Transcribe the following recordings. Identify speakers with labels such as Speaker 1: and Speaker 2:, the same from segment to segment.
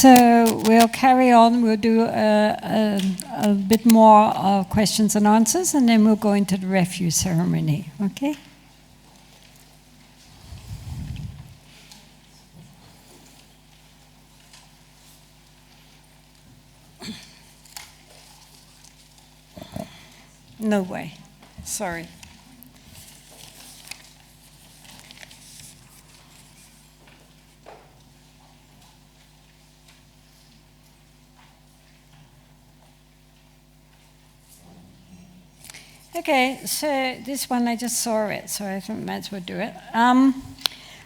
Speaker 1: So we'll carry on. We'll do a bit more questions and answers, and then we'll go into the refuge ceremony. Okay? No way. Sorry. Okay, so this one I just saw it, so I think I might as well do it.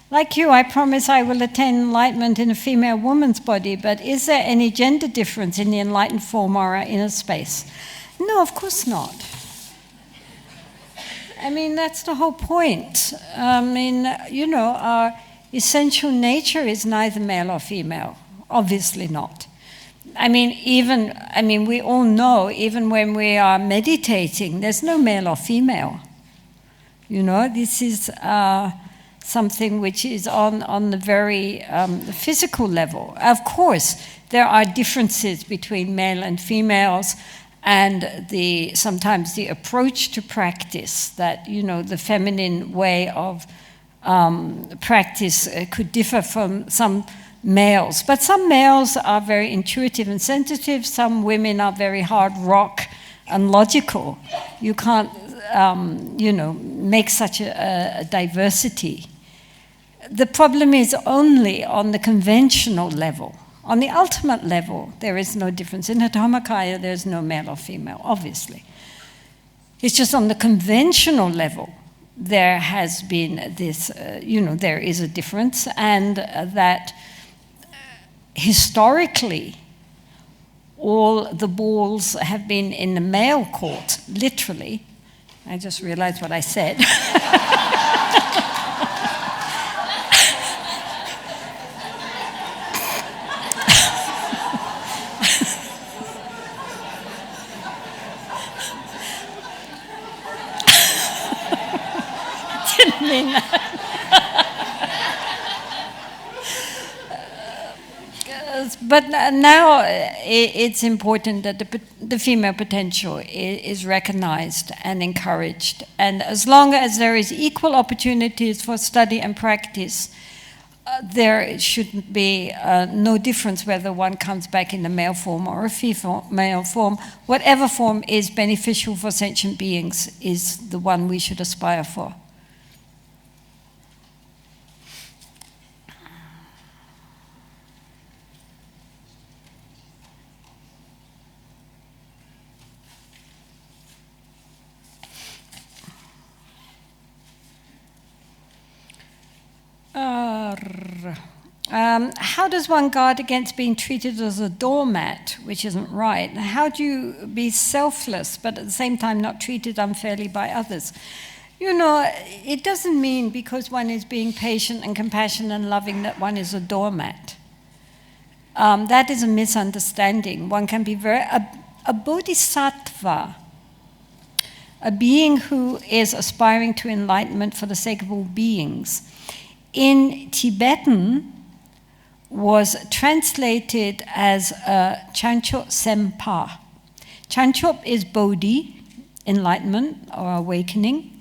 Speaker 1: Like you, I promise I will attain enlightenment in a female woman's body, but is there any gender difference in the enlightened form or our inner space? No, of course not. I mean, that's the whole point. Our essential nature is neither male or female. Obviously not. We all know, even when we are meditating, there's no male or female. This is something which is on the very physical level. Of course, there are differences between male and females, and sometimes the approach to practice, that the feminine way of practice could differ from some males. But some males are very intuitive and sensitive. Some women are very hard rock and logical. You can't, make such a diversity. The problem is only on the conventional level. On the ultimate level, there is no difference. In the Dhammakaya, there's no male or female, obviously. It's just on the conventional level, there has been this, there is a difference, and that historically, all the balls have been in the male court, literally. I just realized what I said. Didn't mean that. But now it's important that the female potential is recognized and encouraged. And as long as there is equal opportunities for study and practice, there shouldn't be no difference whether one comes back in the male form or a female form. Whatever form is beneficial for sentient beings is the one we should aspire for. How does one guard against being treated as a doormat, which isn't right? How do you be selfless, but at the same time not treated unfairly by others? It doesn't mean because one is being patient and compassionate and loving that one is a doormat. That is a misunderstanding. One can be a bodhisattva, a being who is aspiring to enlightenment for the sake of all beings. In Tibetan, was translated as Chanchop Sempa. Chanchop is Bodhi, enlightenment or awakening.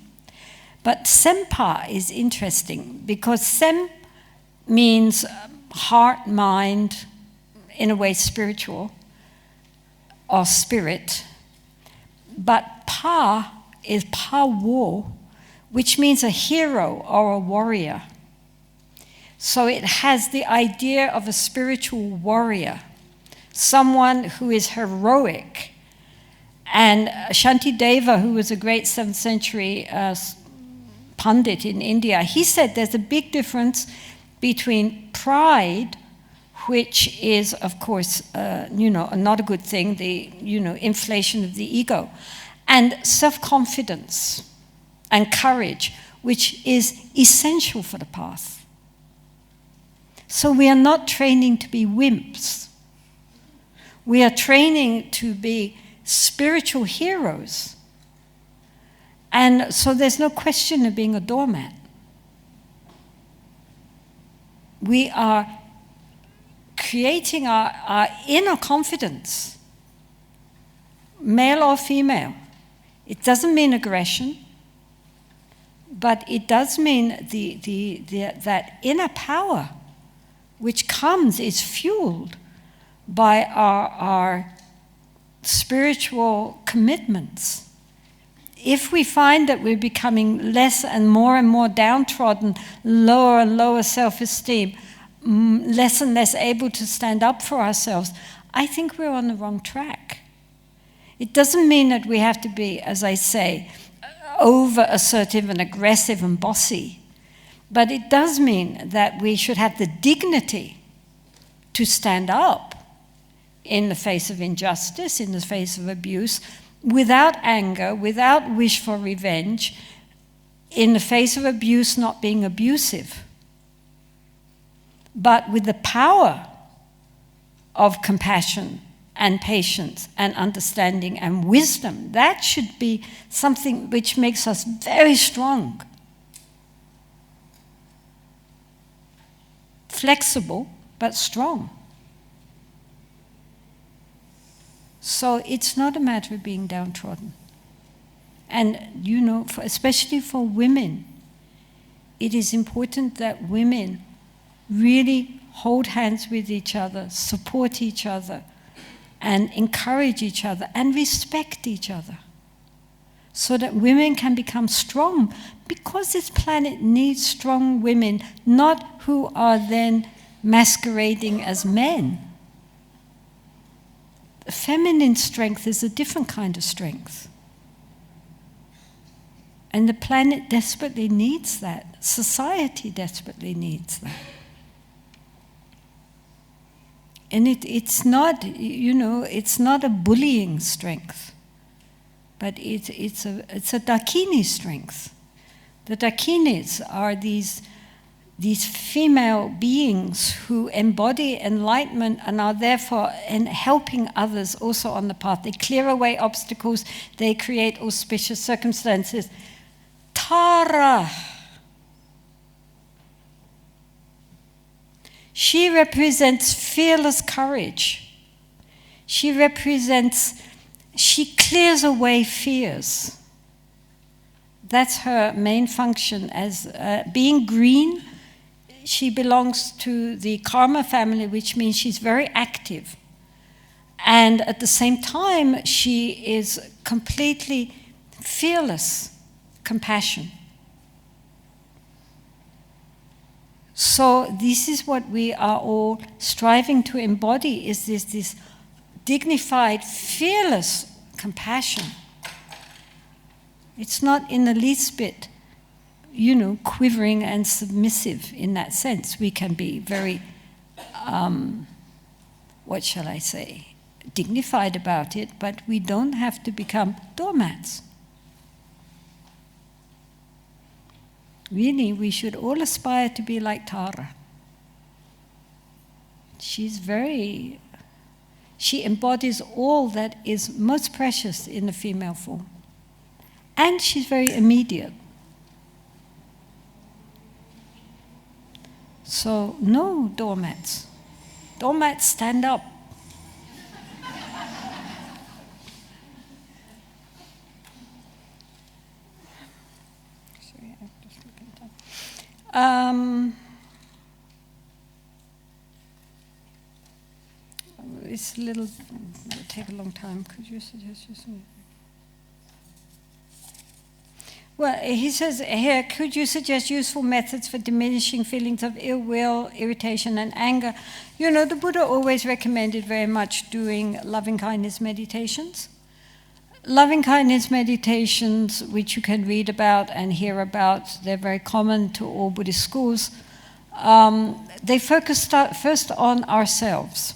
Speaker 1: But Sempa is interesting because Sem means heart, mind, in a way spiritual or spirit. But Pa is Pa Wo, which means a hero or a warrior. So it has the idea of a spiritual warrior, someone who is heroic. And Shantideva, who was a great 7th century Pandit in India, he said there's a big difference between pride, which is, of course, not a good thing, the, inflation of the ego, and self-confidence and courage, which is essential for the path. So we are not training to be wimps. We are training to be spiritual heroes. And so there's no question of being a doormat. We are creating our inner confidence, male or female. It doesn't mean aggression, but it does mean that inner power which is fueled by our spiritual commitments. If we find that we're becoming less and more downtrodden, lower and lower self-esteem, less and less able to stand up for ourselves, I think we're on the wrong track. It doesn't mean that we have to be, as I say, over-assertive and aggressive and bossy, but it does mean that we should have the dignity to stand up in the face of injustice, in the face of abuse, without anger, without wish for revenge, in the face of abuse not being abusive, but with the power of compassion and patience and understanding and wisdom. That should be something which makes us very strong. Flexible, but strong. So it's not a matter of being downtrodden. And, especially for women, it is important that women really hold hands with each other, support each other, and encourage each other, and respect each other, so that women can become strong, because this planet needs strong women, not who are then masquerading as men. Feminine strength is a different kind of strength. And the planet desperately needs that. Society desperately needs that. And it's not, it's not a bullying strength, but it's a Dakini strength. The Dakinis are these female beings who embody enlightenment and are therefore in helping others also on the path. They clear away obstacles, they create auspicious circumstances. Tara. She represents fearless courage. She clears away fears. That's her main function as being green. She belongs to the karma family, which means she's very active. And at the same time, she is completely fearless compassion. So this is what we are all striving to embody, is this dignified, fearless compassion. It's not in the least bit, quivering and submissive in that sense. We can be very, dignified about it, but we don't have to become doormats. Really, we should all aspire to be like Tara. She embodies all that is most precious in the female form. And she's very immediate. So, no doormats. Doormats stand up. It'll take a long time. Could you suggest something? Well, he says here, could you suggest useful methods for diminishing feelings of ill will, irritation, and anger? The Buddha always recommended very much doing loving-kindness meditations. Loving-kindness meditations, which you can read about and hear about, they're very common to all Buddhist schools. They focus first on ourselves.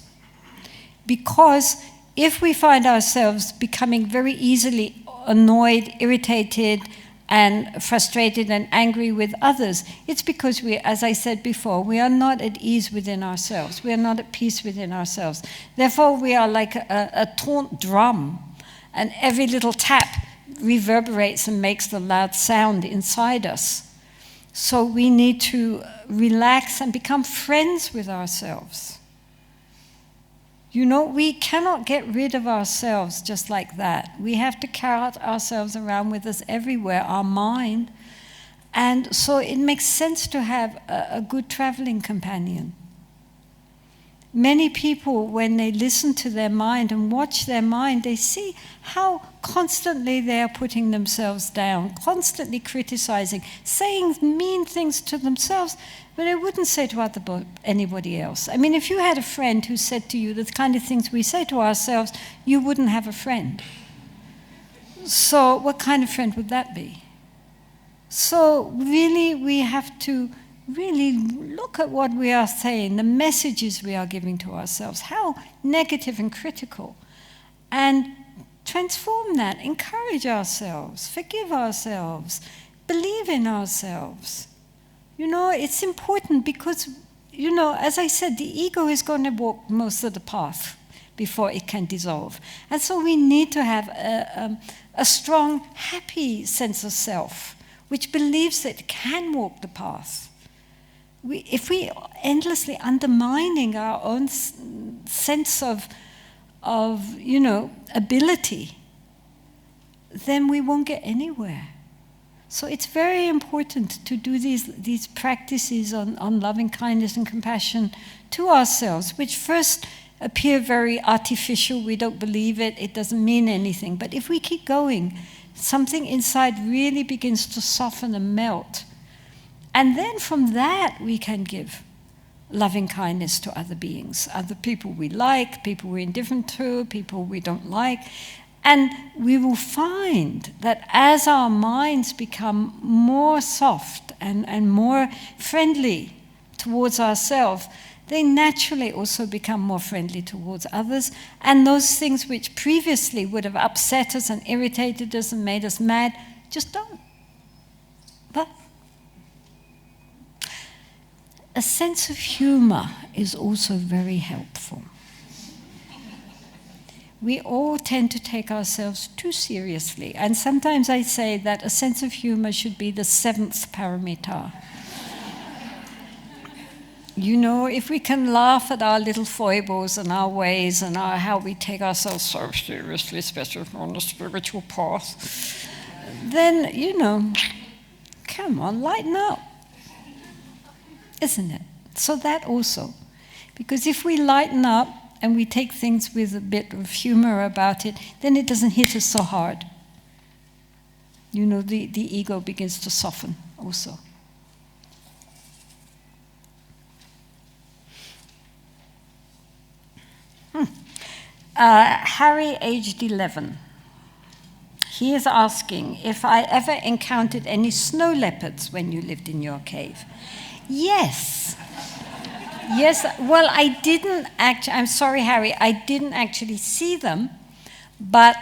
Speaker 1: Because if we find ourselves becoming very easily annoyed, irritated, and frustrated and angry with others, it's because we, as I said before, we are not at ease within ourselves. We are not at peace within ourselves. Therefore, we are like a taunt drum, and every little tap reverberates and makes the loud sound inside us. So we need to relax and become friends with ourselves. You know, we cannot get rid of ourselves just like that. We have to carry ourselves around with us everywhere, our mind. And so it makes sense to have a good traveling companion. Many people, when they listen to their mind and watch their mind, they see how constantly they are putting themselves down, constantly criticizing, saying mean things to themselves, but they wouldn't say to anybody else. I mean, if you had a friend who said to you the kind of things we say to ourselves, you wouldn't have a friend. So what kind of friend would that be? So really, we have to really look at what we are saying, the messages we are giving to ourselves, how negative and critical, and transform that, encourage ourselves, forgive ourselves, believe in ourselves. You know, it's important because, you know, as I said, the ego is going to walk most of the path before it can dissolve. And so we need to have a strong, happy sense of self, which believes that it can walk the path. If we endlessly undermining our own sense of you know, ability, then we won't get anywhere. So it's very important to do these practices on loving kindness and compassion to ourselves, which first appear very artificial. We don't believe it. It doesn't mean anything. But if we keep going, something inside really begins to soften and melt. And then from that, we can give loving kindness to other beings, other people we like, people we're indifferent to, people we don't like. And we will find that as our minds become more soft and more friendly towards ourselves, they naturally also become more friendly towards others. And those things which previously would have upset us and irritated us and made us mad just don't. But a sense of humor is also very helpful. We all tend to take ourselves too seriously, and sometimes I say that a sense of humor should be the 7th paramita. You know, if we can laugh at our little foibles and our ways and how we take ourselves so seriously, especially on the spiritual path, then, you know, come on, lighten up. Isn't it? So that also. Because if we lighten up and we take things with a bit of humor about it, then it doesn't hit us so hard. You know, the ego begins to soften also. Harry, aged 11. He is asking if I ever encountered any snow leopards when you lived in your cave. Yes. Yes, well, I didn't actually, I'm sorry, Harry, I didn't actually see them, but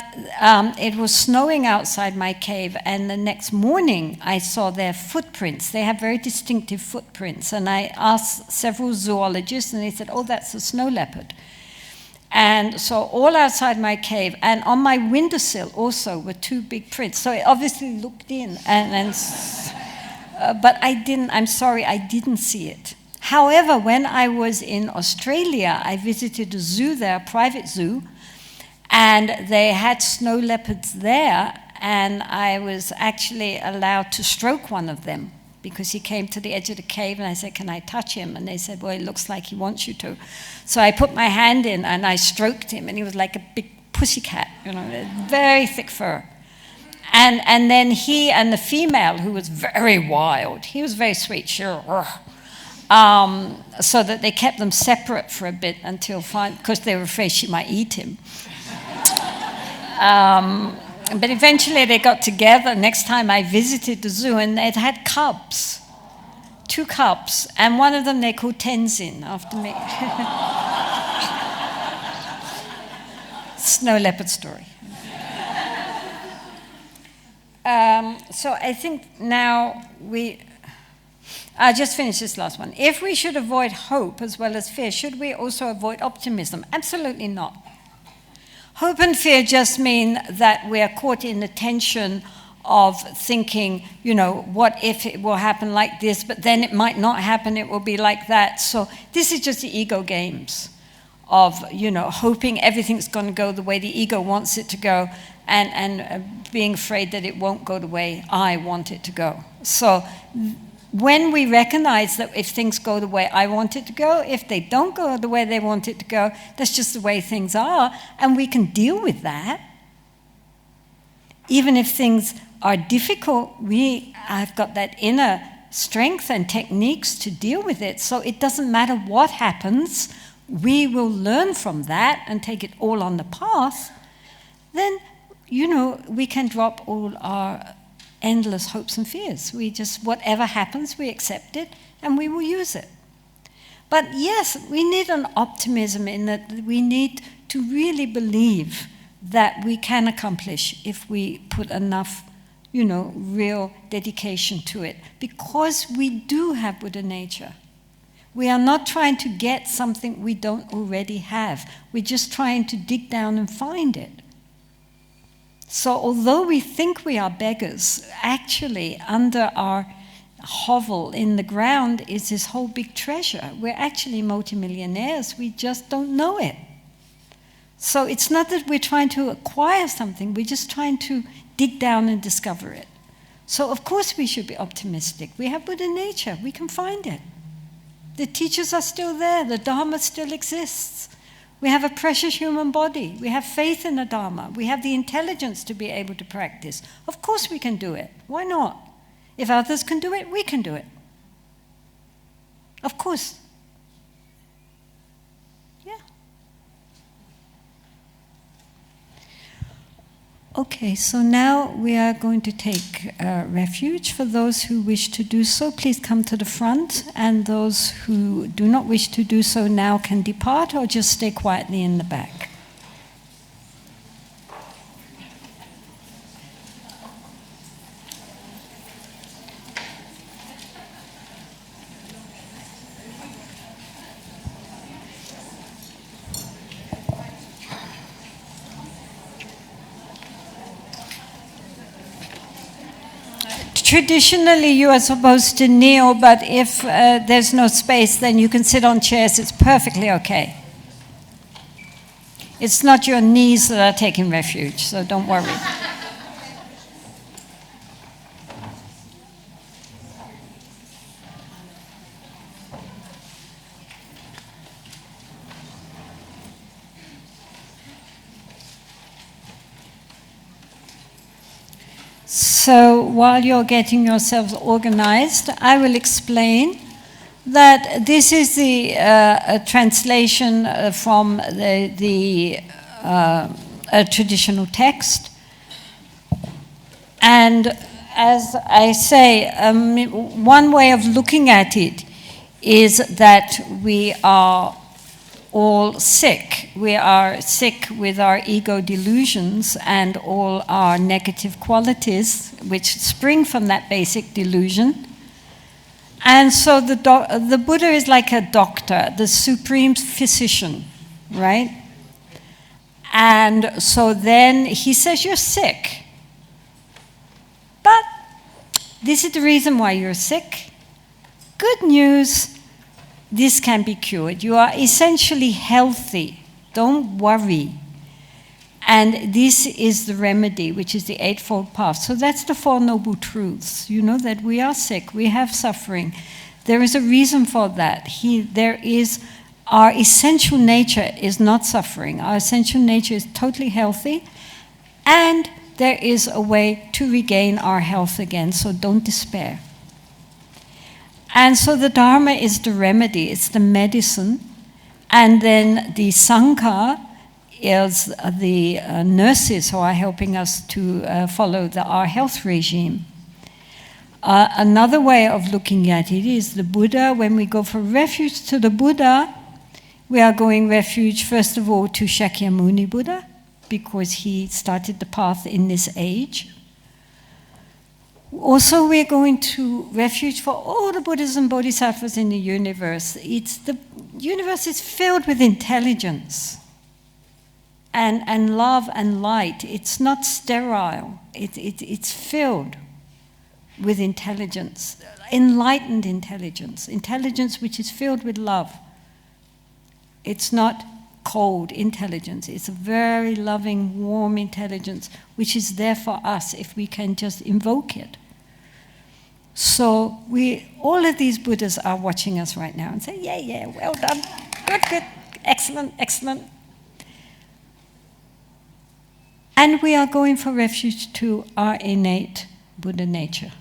Speaker 1: it was snowing outside my cave, and the next morning I saw their footprints. They have very distinctive footprints, and I asked several zoologists, and they said, oh, that's a snow leopard. And so all outside my cave, and on my windowsill also were 2 big prints. So it obviously looked in, but I'm sorry, I didn't see it. However, when I was in Australia, I visited a zoo there, a private zoo, and they had snow leopards there, and I was actually allowed to stroke one of them because he came to the edge of the cave, and I said, can I touch him? And they said, well, it looks like he wants you to. So I put my hand in, and I stroked him, and he was like a big pussycat, you know, very thick fur. And then he and the female, who was very wild, he was very sweet, sure. So that they kept them separate for a bit until because they were afraid she might eat him. But eventually they got together. Next time I visited the zoo, and they'd had cubs, 2 cubs, and one of them they called Tenzin after me. Snow leopard story. So I think now I'll just finish this last one. If we should avoid hope as well as fear, should we also avoid optimism? Absolutely not. Hope and fear just mean that we are caught in the tension of thinking, you know, what if it will happen like this, but then it might not happen, it will be like that. So this is just the ego games of hoping everything's going to go the way the ego wants it to go, and being afraid that it won't go the way I want it to go. So when we recognize that if things go the way I want it to go, if they don't go the way they want it to go, that's just the way things are, and we can deal with that. Even if things are difficult, I've got that inner strength and techniques to deal with it. So it doesn't matter what happens, we will learn from that and take it all on the path. Then, we can drop all our endless hopes and fears. We just, whatever happens, we accept it and we will use it. But yes, we need an optimism in that we need to really believe that we can accomplish if we put enough, real dedication to it. Because we do have Buddha nature. We are not trying to get something we don't already have. We're just trying to dig down and find it. So although we think we are beggars, actually under our hovel in the ground is this whole big treasure. We're actually multimillionaires, we just don't know it. So it's not that we're trying to acquire something, we're just trying to dig down and discover it. So of course we should be optimistic. We have Buddha nature, we can find it. The teachers are still there, the Dharma still exists. We have a precious human body. We have faith in the Dharma. We have the intelligence to be able to practice. Of course we can do it. Why not? If others can do it, we can do it. Of course. Yeah. Okay, so now we are going to take refuge. For those who wish to do so, please come to the front, and those who do not wish to do so now can depart or just stay quietly in the back. Traditionally, you are supposed to kneel, but if there's no space, then you can sit on chairs. It's perfectly okay. It's not your knees that are taking refuge, so don't worry. So while you're getting yourselves organized, I will explain that this is the translation from the traditional text. And as I say, one way of looking at it is that we are all sick. We are sick with our ego delusions and all our negative qualities, which spring from that basic delusion. And so the Buddha is like a doctor, the supreme physician, right? And so then he says, you're sick. But this is the reason why you're sick. Good news. This can be cured. You are essentially healthy. Don't worry. And this is the remedy, which is the Eightfold Path. So that's the Four Noble Truths. You know that we are sick, we have suffering. There is a reason for that. Our essential nature is not suffering. Our essential nature is totally healthy. And there is a way to regain our health again, so don't despair. And so the Dharma is the remedy, it's the medicine. And then the Sangha is the nurses who are helping us to follow our health regime. Another way of looking at it is the Buddha. When we go for refuge to the Buddha, we are going refuge, first of all, to Shakyamuni Buddha, because he started the path in this age. Also, we're going to refuge for all the Buddhas and Bodhisattvas in the universe. The universe is filled with intelligence and love and light. It's not sterile. It's filled with intelligence, enlightened intelligence which is filled with love. It's not cold intelligence. It's a very loving, warm intelligence, which is there for us if we can just invoke it. So all of these Buddhas are watching us right now and say, yeah, well done, good, excellent. And we are going for refuge to our innate Buddha nature.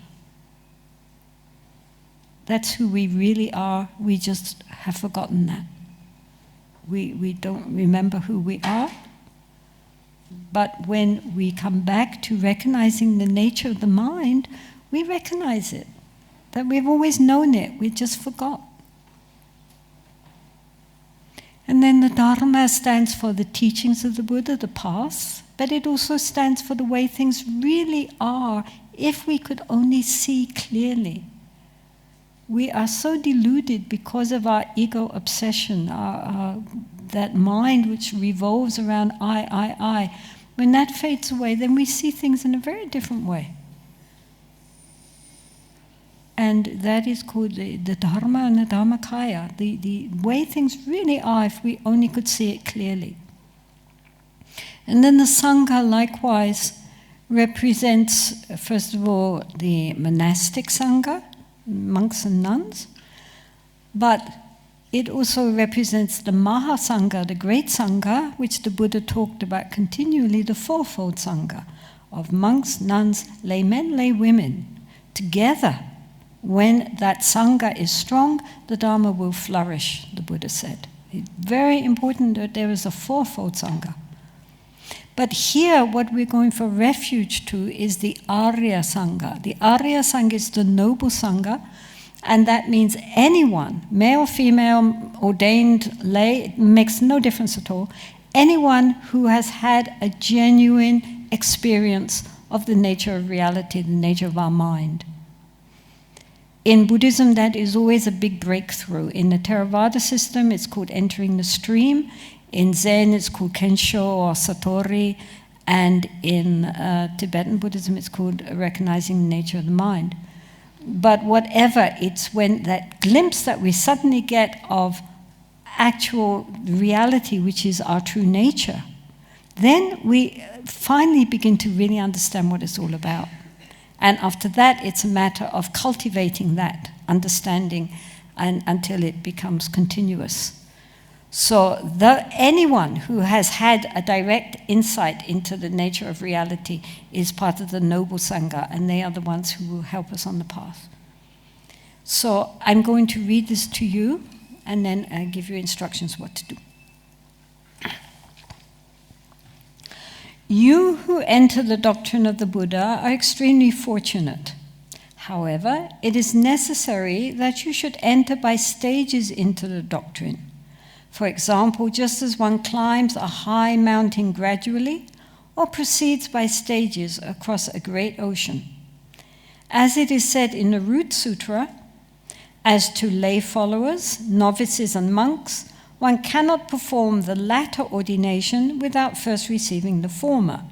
Speaker 1: That's who we really are. We just have forgotten that. We don't remember who we are. But when we come back to recognizing the nature of the mind, we recognize it. That we've always known it, we just forgot. And then the Dharma stands for the teachings of the Buddha, the path, but it also stands for the way things really are if we could only see clearly. We are so deluded because of our ego obsession, that mind which revolves around I. When that fades away, then we see things in a very different way. And that is called the Dharma and the Dharmakaya, the way things really are if we only could see it clearly. And then the Sangha likewise represents, first of all, the monastic Sangha, monks and nuns, but it also represents the Mahasangha, the great Sangha, which the Buddha talked about continually, the fourfold Sangha of monks, nuns, laymen, laywomen, together. When that Sangha is strong, the Dharma will flourish, the Buddha said. It's very important that there is a fourfold Sangha. But here, what we're going for refuge to is the Arya Sangha. The Arya Sangha is the noble Sangha, and that means anyone, male, female, ordained, lay, it makes no difference at all, anyone who has had a genuine experience of the nature of reality, the nature of our mind. In Buddhism, that is always a big breakthrough. In the Theravada system, it's called entering the stream. In Zen, it's called Kensho or Satori. And in Tibetan Buddhism, it's called recognizing the nature of the mind. But whatever, it's when that glimpse that we suddenly get of actual reality, which is our true nature, then we finally begin to really understand what it's all about. And after that, it's a matter of cultivating that understanding until it becomes continuous. So anyone who has had a direct insight into the nature of reality is part of the noble Sangha, and they are the ones who will help us on the path. So I'm going to read this to you, and then give you instructions what to do. You who enter the doctrine of the Buddha are extremely fortunate. However, it is necessary that you should enter by stages into the doctrine. For example, just as one climbs a high mountain gradually, or proceeds by stages across a great ocean. As it is said in the Root Sutra, as to lay followers, novices, and monks, one cannot perform the latter ordination without first receiving the former.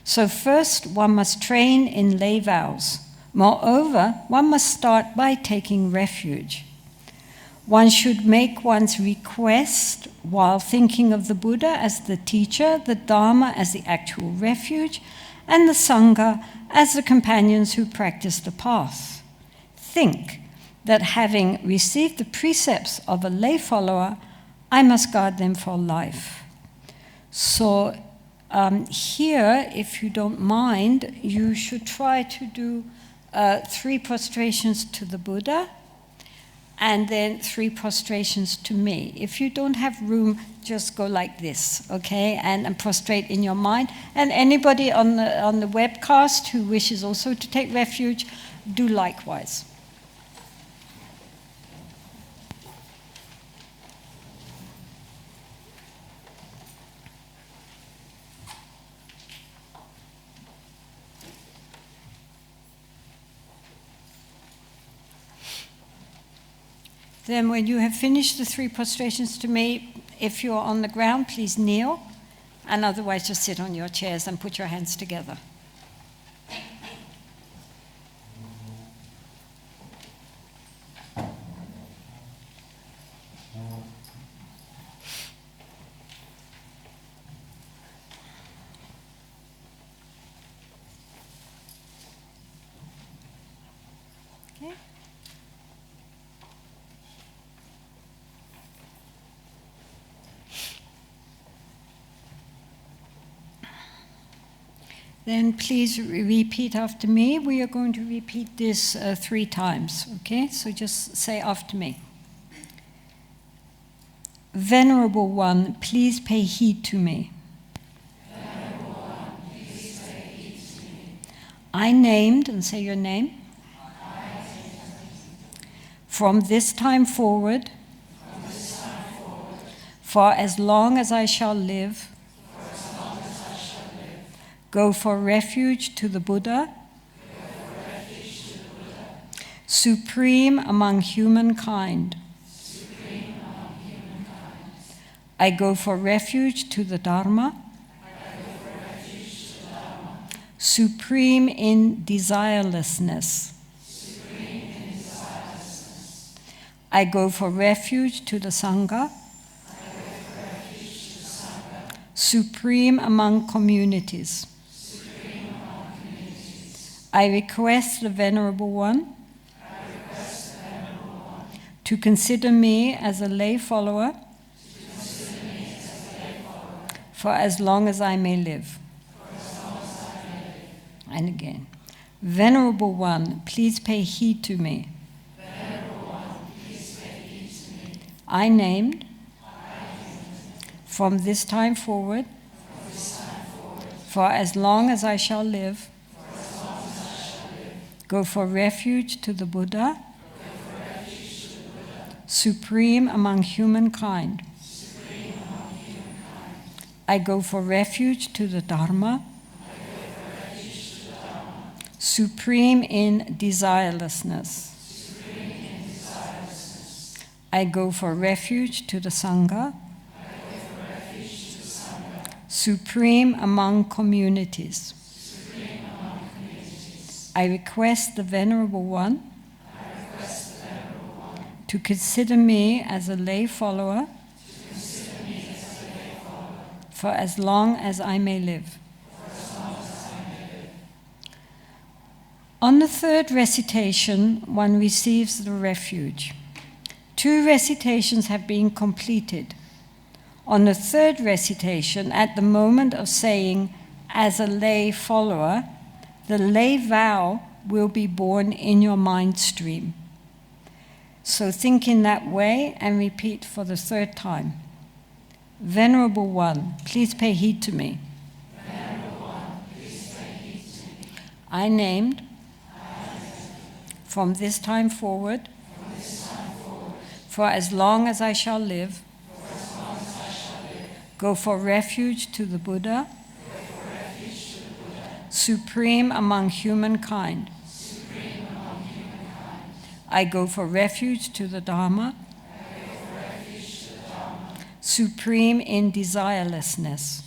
Speaker 1: So first one must train in lay vows. Moreover, one must start by taking refuge. One should make one's request while thinking of the Buddha as the teacher, the Dharma as the actual refuge, and the Sangha as the companions who practice the path. Think that having received the precepts of a lay follower, I must guard them for life. So here, if you don't mind, you should try to do 3 prostrations to the Buddha, and then 3 prostrations to me. If you don't have room, just go like this, okay? And prostrate in your mind. And anybody on the webcast who wishes also to take refuge, do likewise. Then when you have finished the 3 prostrations to me, if you're on the ground, please kneel, and otherwise just sit on your chairs and put your hands together. Then please repeat after me. We are going to repeat this 3 times, okay? So just say after me. Venerable One, please pay heed to me.
Speaker 2: Venerable One, please pay heed to me.
Speaker 1: I named, and say your name. From this time forward, for as long as I shall live, go for refuge to the Buddha, supreme among humankind. I go for refuge to the Dharma, supreme in desirelessness. I go for refuge to the Sangha, supreme among communities. I request the Venerable One to consider me as a lay follower for as long as I may live. And again, Venerable One, please pay heed to me. I named, from this time forward, for as long as I shall live, go for refuge to the Buddha, supreme among humankind. I go for refuge to the Dharma, supreme in desirelessness. I go for refuge to the Sangha, supreme among communities. I request the Venerable One to consider me as a lay follower for as long as I may live. On the 3rd recitation, one receives the refuge. 2 recitations have been completed. On the 3rd recitation, at the moment of saying, as a lay follower, the lay vow will be born in your mind stream. So think in that way and repeat for the 3rd time. Venerable One, please pay heed to me.
Speaker 2: Venerable One, please pay heed to me.
Speaker 1: I named, from this time forward, for as long as I shall live, go for refuge to the Buddha, supreme among humankind. I go for refuge to the Dharma, supreme in desirelessness.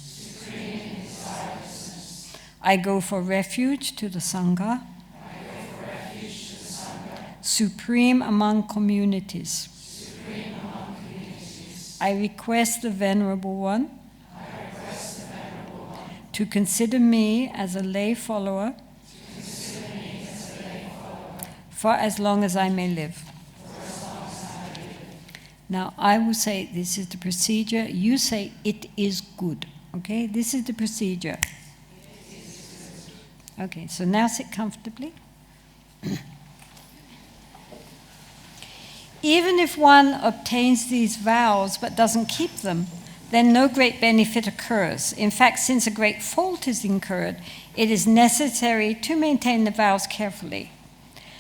Speaker 1: I go for refuge to the Sangha, supreme among communities. I request the Venerable One to consider me as a lay follower for as long as I may live. Now, I will say this is the procedure. You say it is good. Okay? This is the procedure. Okay, so now sit comfortably. Even if one obtains these vows but doesn't keep them, then no great benefit occurs. In fact, since a great fault is incurred, it is necessary to maintain the vows carefully.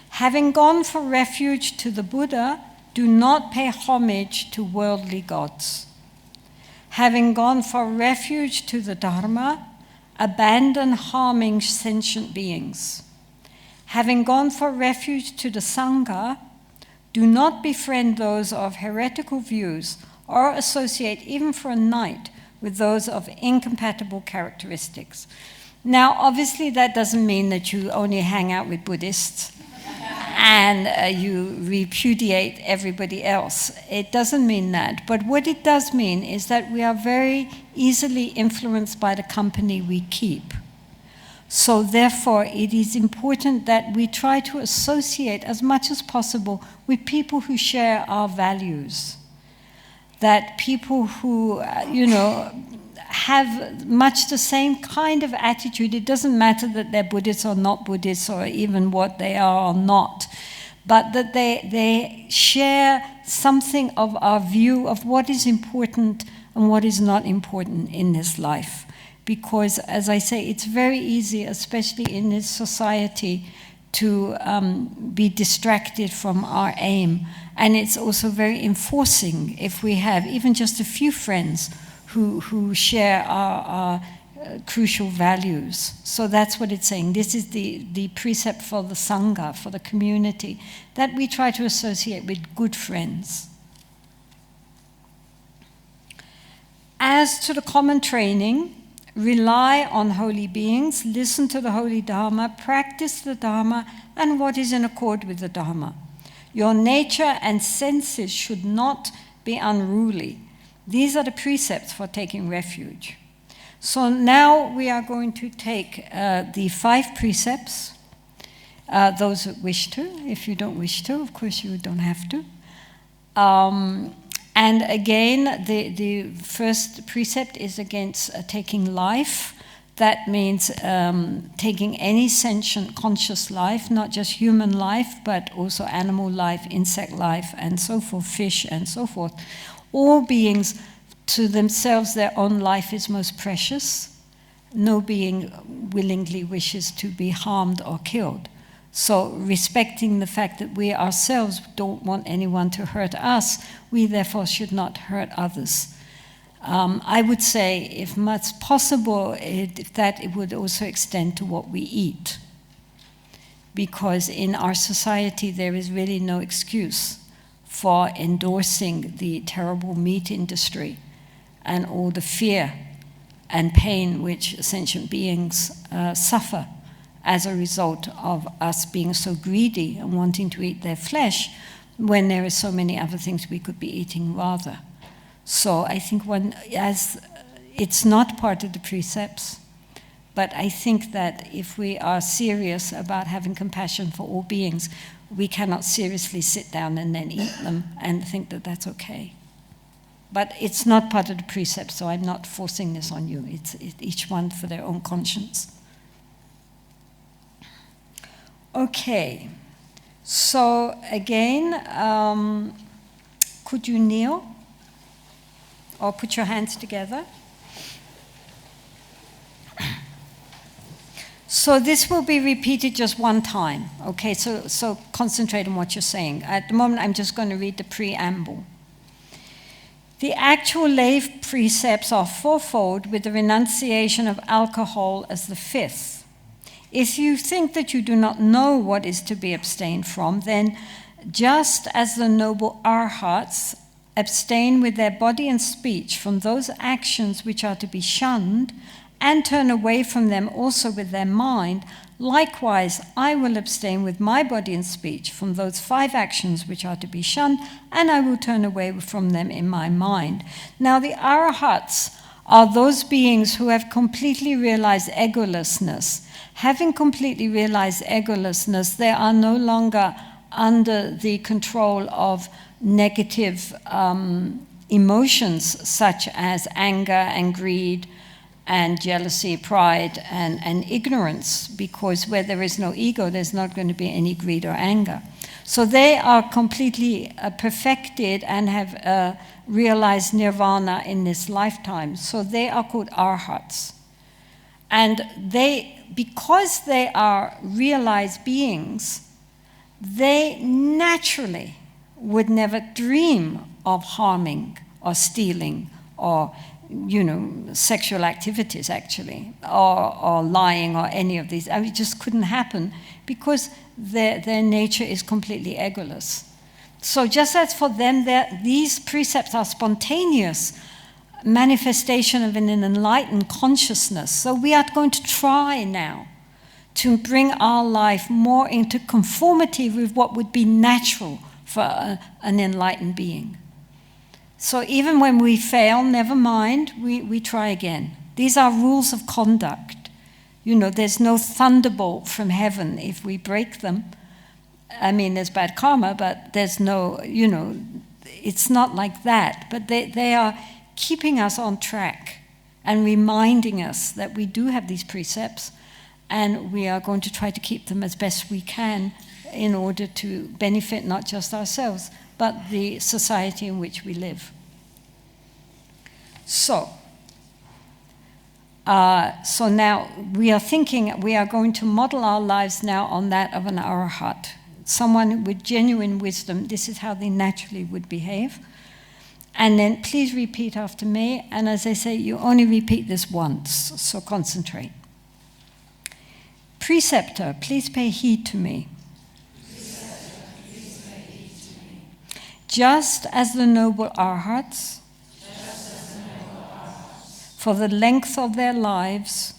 Speaker 1: Having gone for refuge to the Buddha, do not pay homage to worldly gods. Having gone for refuge to the Dharma, abandon harming sentient beings. Having gone for refuge to the Sangha, do not befriend those of heretical views or associate even for a night with those of incompatible characteristics. Now, obviously, that doesn't mean that you only hang out with Buddhists and you repudiate everybody else. It doesn't mean that. But what it does mean is that we are very easily influenced by the company we keep. So therefore, it is important that we try to associate as much as possible with people who share our values. That people who, have much the same kind of attitude. It doesn't matter that they're Buddhists or not Buddhists, or even what they are or not, but that they share something of our view of what is important and what is not important in this life. Because, as I say, it's very easy, especially in this society, to be distracted from our aim. And it's also very enforcing if we have even just a few friends who share our crucial values. So that's what it's saying. This is the precept for the Sangha, for the community, that we try to associate with good friends. As to the common training, rely on holy beings, listen to the holy Dharma, practice the Dharma, and what is in accord with the Dharma. Your nature and senses should not be unruly. These are the precepts for taking refuge. So now we are going to take the 5 precepts, those that wish to. If you don't wish to, of course you don't have to. And again, the first precept is against taking life. That means taking any sentient conscious life, not just human life, but also animal life, insect life, and so forth, fish, and so forth. All beings, to themselves, their own life is most precious. No being willingly wishes to be harmed or killed. So, respecting the fact that we ourselves don't want anyone to hurt us, we therefore should not hurt others. I would say, if much possible, that it would also extend to what we eat. Because in our society, there is really no excuse for endorsing the terrible meat industry and all the fear and pain which sentient beings suffer as a result of us being so greedy and wanting to eat their flesh when there are so many other things we could be eating rather. So I think as it's not part of the precepts, but I think that if we are serious about having compassion for all beings, we cannot seriously sit down and then eat them and think that that's okay. But it's not part of the precepts, so I'm not forcing this on you. It's each one for their own conscience. Okay, so again, could you kneel or put your hands together? So this will be repeated just one time, okay? So concentrate on what you're saying. At the moment, I'm just going to read the preamble. The actual lay precepts are fourfold, with the renunciation of alcohol as the 5th. If you think that you do not know what is to be abstained from, then just as the noble arhats abstain with their body and speech from those actions which are to be shunned, and turn away from them also with their mind, likewise I will abstain with my body and speech from those 5 actions which are to be shunned, and I will turn away from them in my mind. Now the arahats are those beings who have completely realized egolessness. Having completely realized egolessness, they are no longer under the control of negative emotions such as anger and greed and jealousy, pride, and ignorance, because where there is no ego, there's not going to be any greed or anger. So they are completely perfected and have realized nirvana in this lifetime. So they are called arhats. And because they are realized beings, they naturally would never dream of harming or stealing or sexual activities, actually, or lying, or any of these. I mean, it just couldn't happen because their nature is completely egoless. So just as for them, these precepts are spontaneous manifestation of an enlightened consciousness. So we are going to try now to bring our life more into conformity with what would be natural for an enlightened being. So even when we fail, never mind, we try again. These are rules of conduct. There's no thunderbolt from heaven if we break them. I mean, there's bad karma, but there's no, it's not like that. But they are keeping us on track and reminding us that we do have these precepts, and we are going to try to keep them as best we can in order to benefit not just ourselves, but the society in which we live. So now we are thinking we are going to model our lives now on that of an arahat. Someone with genuine wisdom, this is how they naturally would behave. And then please repeat after me. And as I say, you only repeat this once, so concentrate. Preceptor, please pay heed to me.
Speaker 2: Preceptor, please pay heed to me.
Speaker 1: Just as the noble arhats, for the length of their lives,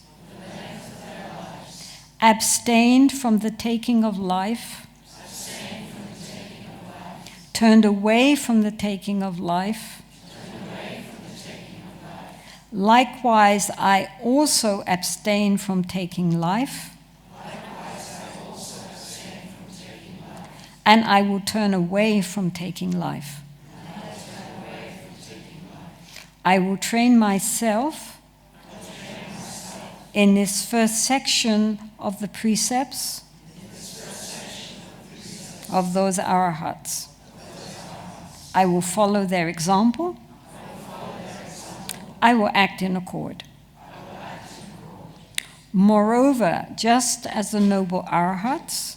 Speaker 1: abstained from the taking of life, turned away from the taking of life. Likewise, I also abstain from taking life. And I will turn away from taking life. I will train myself in this first section of the precepts of those arahats. I will follow their example. I will act in accord. Moreover, just as the noble arahats,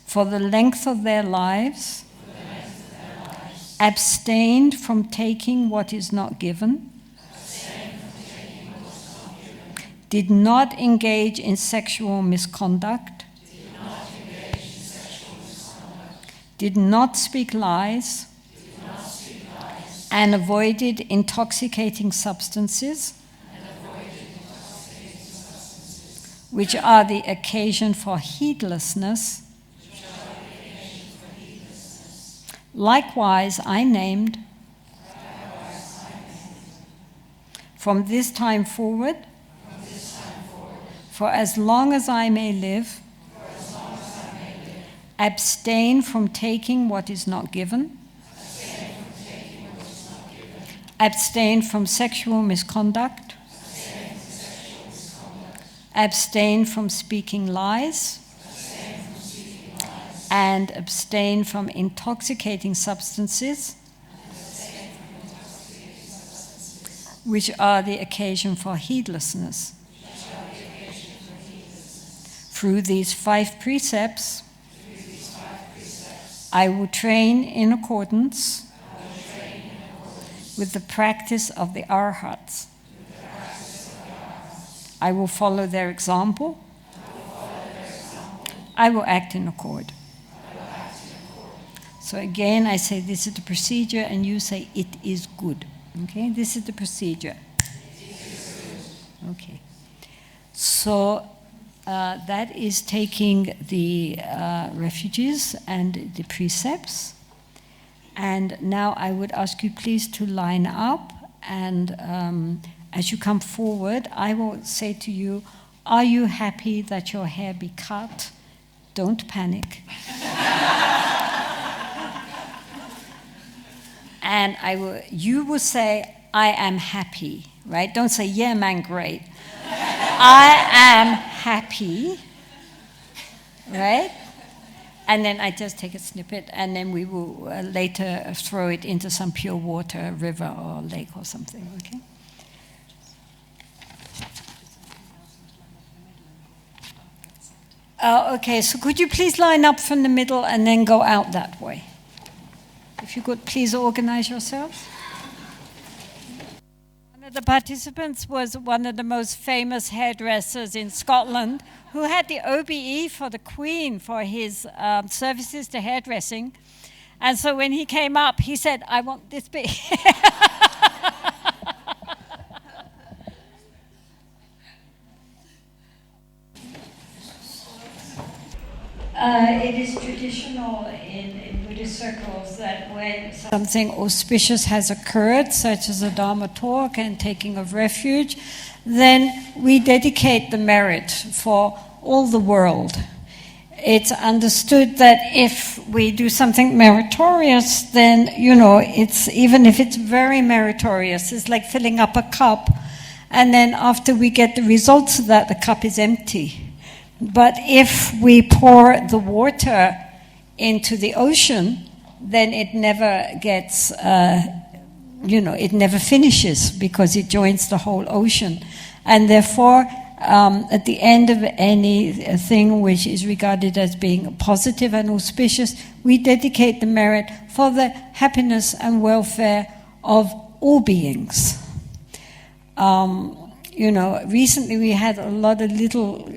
Speaker 1: for the length of their lives, abstained from taking what is not given, did not engage in sexual misconduct, did not speak lies, and avoided intoxicating substances, which are the occasion for heedlessness. Likewise, I named, from this time forward, for as long as I may live, abstain from taking what is not given, abstain from sexual misconduct, abstain from speaking lies, and abstain from intoxicating substances, which are the occasion for heedlessness. Through these 5 precepts, I will train in accordance with the practice of the arhats. I will follow their example. I will act in accord. So again, I say this is the procedure, and you say it is good. Okay, this is the procedure. Okay. So that is taking the refuges and the precepts. And now I would ask you please to line up, and as you come forward, I will say to you, are you happy that your hair be cut? Don't panic. And you will say, I am happy, right? Don't say, yeah, man, great. I am happy, right? And then I just take a snippet, and then we will later throw it into some pure water, river or lake or something, okay? Okay, so could you please line up from the middle and then go out that way? If you could please organize yourselves. One of the participants was one of the most famous hairdressers in Scotland, who had the OBE for the Queen for his services to hairdressing. And so when he came up, he said, I want this big. It is traditional in Buddhist circles that when something auspicious has occurred, such as a Dharma talk and taking of refuge, then we dedicate the merit for all the world. it's understood that if we do something meritorious, then, it's, even if it's very meritorious, it's like filling up a cup, and then after we get the results of that, the cup is empty. But if we pour the water into the ocean, then it never gets, it never finishes, because it joins the whole ocean. And therefore, at the end of anything which is regarded as being positive and auspicious, we dedicate the merit for the happiness and welfare of all beings. Recently we had a lot of little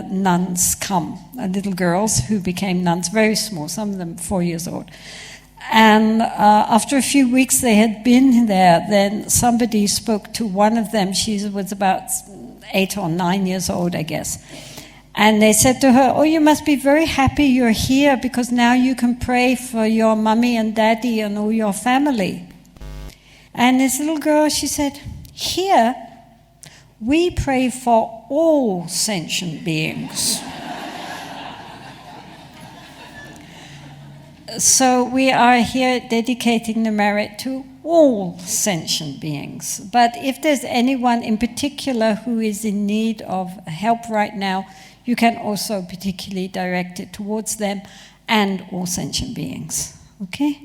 Speaker 1: nuns come, little girls who became nuns, very small, some of them 4 years old. And after a few weeks they had been there, then somebody spoke to one of them. She was about 8 or 9 years old, I guess. And they said to her, "Oh, you must be very happy you're here, because now you can pray for your mummy and daddy and all your family." And this little girl, she said, "Here, we pray for all sentient beings." So we are here dedicating the merit to all sentient beings. But if there's anyone in particular who is in need of help right now, you can also particularly direct it towards them and all sentient beings. Okay?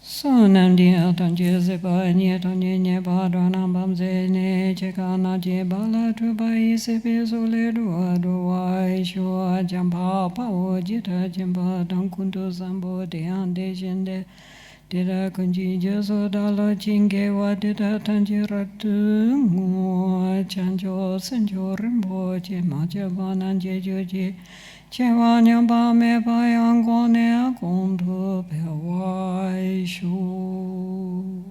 Speaker 1: So nandi atanje seba nye tonye nye ba dwana bamze ne chekana je bala tu bai sepe sole duwa duwa shua jamba pa o jita jamba dankunto sambo de ande jende dira kunji jeso dalo jinge wa dira tanji ratu ngo chanjo senjo rimbo je ma je banan je jo je Chewa nyamba me bayang gone akondu pewai shu.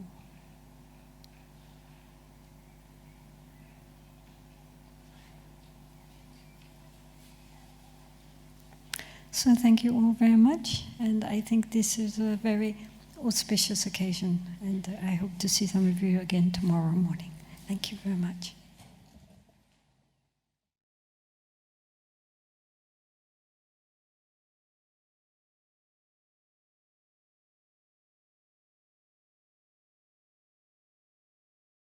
Speaker 1: So thank you all very much, and I think this is a very auspicious occasion, and I hope to see some of you again tomorrow morning. Thank you very much.